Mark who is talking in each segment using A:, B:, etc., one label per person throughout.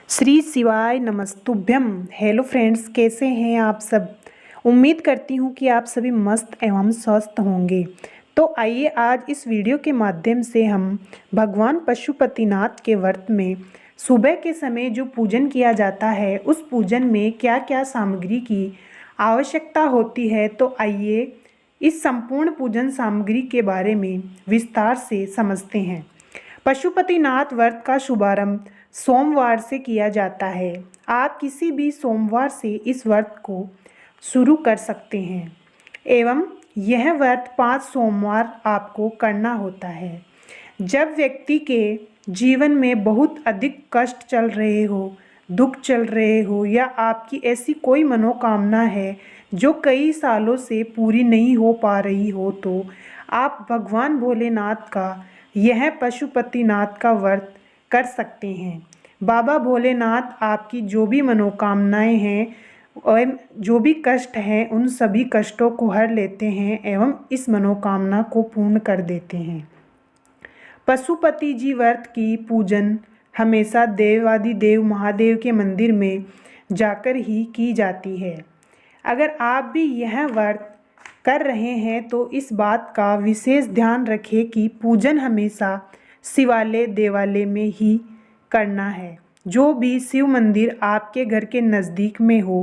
A: श्री शिवाय नमस्तुभ्यम। Hello friends, कैसे हैं आप सब। उम्मीद करती हूँ कि आप सभी मस्त एवं स्वस्थ होंगे। तो आइए आज इस वीडियो के माध्यम से हम भगवान पशुपतिनाथ के व्रत में सुबह के समय जो पूजन किया जाता है उस पूजन में क्या क्या सामग्री की आवश्यकता होती है, तो आइए इस संपूर्ण पूजन सामग्री के बारे में विस्तार से समझते हैं। पशुपतिनाथ व्रत का शुभारंभ सोमवार से किया जाता है। आप किसी भी सोमवार से इस व्रत को शुरू कर सकते हैं एवं यह व्रत 5 सोमवार आपको करना होता है। जब व्यक्ति के जीवन में बहुत अधिक कष्ट चल रहे हो, दुख चल रहे हो या आपकी ऐसी कोई मनोकामना है जो कई सालों से पूरी नहीं हो पा रही हो, तो आप भगवान भोलेनाथ का यह पशुपतिनाथ का व्रत कर सकते हैं। बाबा भोलेनाथ आपकी जो भी मनोकामनाएं हैं और जो भी कष्ट हैं उन सभी कष्टों को हर लेते हैं एवं इस मनोकामना को पूर्ण कर देते हैं। पशुपति जी व्रत की पूजन हमेशा देवादिदेव महादेव के मंदिर में जाकर ही की जाती है। अगर आप भी यह व्रत कर रहे हैं तो इस बात का विशेष ध्यान रखें कि पूजन हमेशा शिवालय देवालय में ही करना है, जो भी शिव मंदिर आपके घर के नज़दीक में हो,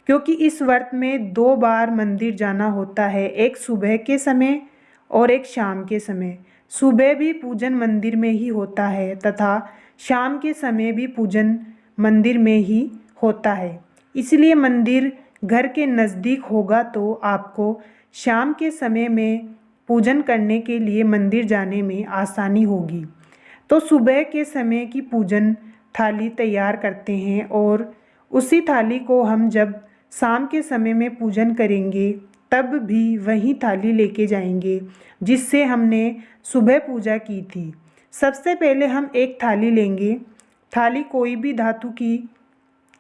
A: क्योंकि इस व्रत में 2 बार मंदिर जाना होता है, एक सुबह के समय और एक शाम के समय। सुबह भी पूजन मंदिर में ही होता है तथा शाम के समय भी पूजन मंदिर में ही होता है। इसलिए मंदिर घर के नज़दीक होगा तो आपको शाम के समय में पूजन करने के लिए मंदिर जाने में आसानी होगी। तो सुबह के समय की पूजन थाली तैयार करते हैं और उसी थाली को हम जब शाम के समय में पूजन करेंगे तब भी वही थाली लेके जाएंगे जिससे हमने सुबह पूजा की थी। सबसे पहले हम एक थाली लेंगे। थाली कोई भी धातु की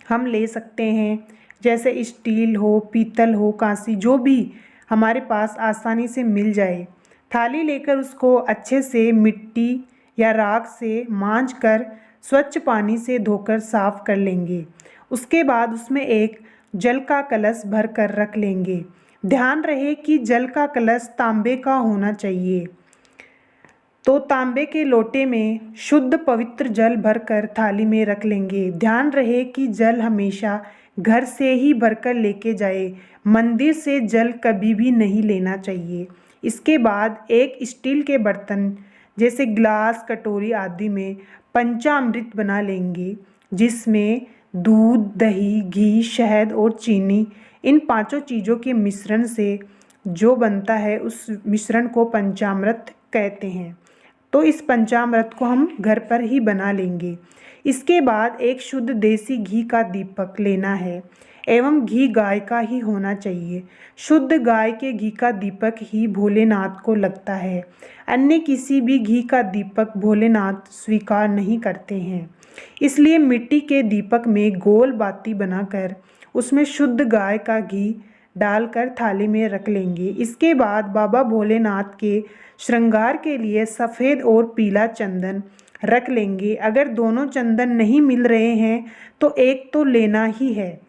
A: हम ले सकते हैं, जैसे स्टील हो, पीतल हो, कांसी, जो भी हमारे पास आसानी से मिल जाए। थाली लेकर उसको अच्छे से मिट्टी या राख से मांज कर स्वच्छ पानी से धोकर साफ कर लेंगे। उसके बाद उसमें एक जल का कलश भर कर रख लेंगे। ध्यान रहे कि जल का कलश तांबे का होना चाहिए। तो तांबे के लोटे में शुद्ध पवित्र जल भरकर थाली में रख लेंगे। ध्यान रहे कि जल हमेशा घर से ही भरकर लेके जाए, मंदिर से जल कभी भी नहीं लेना चाहिए। इसके बाद एक स्टील के बर्तन जैसे गिलास, कटोरी आदि में पंचामृत बना लेंगे, जिसमें दूध, दही, घी, शहद और चीनी, इन 5 चीज़ों के मिश्रण से जो बनता है उस मिश्रण को पंचामृत कहते हैं। तो इस पंचामृत को हम घर पर ही बना लेंगे। इसके बाद एक शुद्ध देसी घी का दीपक लेना है एवं घी गाय का ही होना चाहिए। शुद्ध गाय के घी का दीपक ही भोलेनाथ को लगता है। अन्य किसी भी घी का दीपक भोलेनाथ स्वीकार नहीं करते हैं। इसलिए मिट्टी के दीपक में गोल बाती बनाकर उसमें शुद्ध गाय का घी डालकर थाली में रख लेंगे। इसके बाद बाबा भोलेनाथ के श्रृंगार के लिए सफ़ेद और पीला चंदन रख लेंगे। अगर दोनों चंदन नहीं मिल रहे हैं तो एक तो लेना ही है।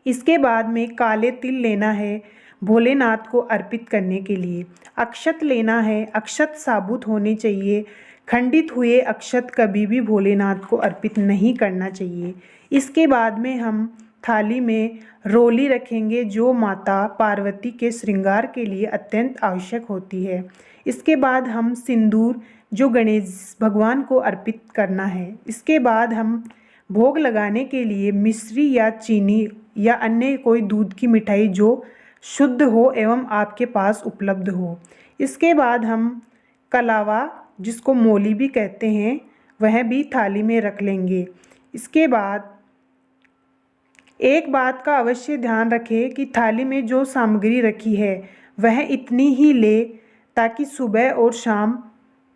A: इसके बाद में काले तिल लेना है भोलेनाथ को अर्पित करने के लिए। अक्षत लेना है, अक्षत साबुत होने चाहिए। खंडित हुए अक्षत कभी भी भोलेनाथ को अर्पित नहीं करना चाहिए। इसके बाद में हम थाली में रोली रखेंगे जो माता पार्वती के श्रृंगार के लिए अत्यंत आवश्यक होती है। इसके बाद हम सिंदूर जो गणेश भगवान को अर्पित करना है। इसके बाद हम भोग लगाने के लिए मिश्री या चीनी या अन्य कोई दूध की मिठाई जो शुद्ध हो एवं आपके पास उपलब्ध हो। इसके बाद हम कलावा, जिसको मोली भी कहते हैं, वह भी थाली में रख लेंगे। इसके बाद एक बात का अवश्य ध्यान रखें कि थाली में जो सामग्री रखी है वह इतनी ही ले ताकि सुबह और शाम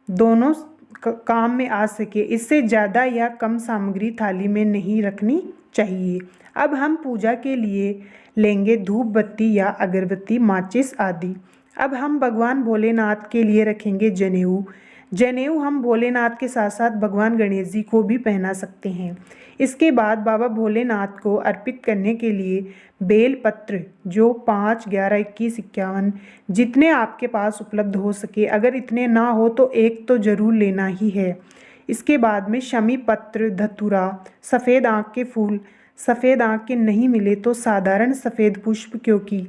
A: दोनों काम में आ सके। इससे ज़्यादा या कम सामग्री थाली में नहीं रखनी चाहिए। अब हम पूजा के लिए लेंगे धूप बत्ती या अगरबत्ती, माचिस आदि। अब हम भगवान भोलेनाथ के लिए रखेंगे जनेऊ। जनेऊ हम भोलेनाथ के साथ साथ भगवान गणेश जी को भी पहना सकते हैं। इसके बाद बाबा भोलेनाथ को अर्पित करने के लिए बेल पत्र जो 5, 11, 21, 51 जितने आपके पास उपलब्ध हो सके, अगर इतने ना हो तो एक तो ज़रूर लेना ही है। इसके बाद में शमी पत्र, धतूरा, सफ़ेद आँख के फूल, सफ़ेद आँख के नहीं मिले तो साधारण सफ़ेद पुष्प, क्योंकि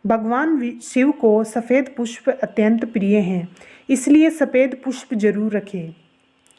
A: भगवान शिव को सफ़ेद पुष्प अत्यंत प्रिय हैं, इसलिए सफ़ेद पुष्प जरूर रखें।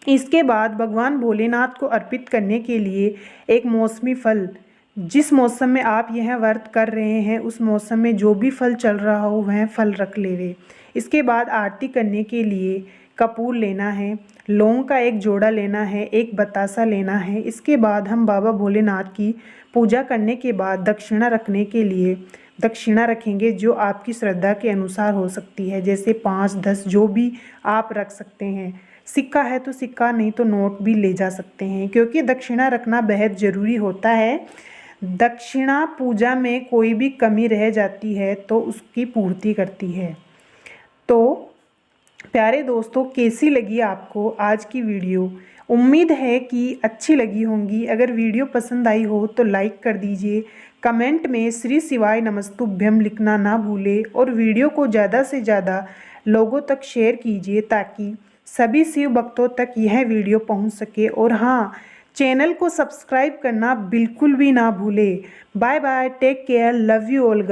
A: इसके बाद भगवान भोलेनाथ को अर्पित करने के लिए एक मौसमी फल, जिस मौसम में आप यह व्रत कर रहे हैं उस मौसम में जो भी फल चल रहा हो वह फल रख लेवे। इसके बाद आरती करने के लिए कपूर लेना है, लौंग का एक जोड़ा लेना है, एक बतासा लेना है। इसके बाद हम बाबा भोलेनाथ की पूजा करने के बाद दक्षिणा रखने के लिए दक्षिणा रखेंगे, जो आपकी श्रद्धा के अनुसार हो सकती है, जैसे 5, 10 जो भी आप रख सकते हैं। सिक्का है तो सिक्का, नहीं तो नोट भी ले जा सकते हैं, क्योंकि दक्षिणा रखना बेहद ज़रूरी होता है। दक्षिणा पूजा में कोई भी कमी रह जाती है तो उसकी पूर्ति करती है। तो प्यारे दोस्तों, कैसी लगी आपको आज की वीडियो? उम्मीद है कि अच्छी लगी होंगी। अगर वीडियो पसंद आई हो तो लाइक कर दीजिए, कमेंट में श्री शिवाय नमस्तुभ्यम लिखना ना भूले और वीडियो को ज़्यादा से ज़्यादा लोगों तक शेयर कीजिए ताकि सभी शिव भक्तों तक यह वीडियो पहुंच सके। और हाँ, चैनल को सब्सक्राइब करना बिल्कुल भी ना भूले। Bye bye, take care, love you all.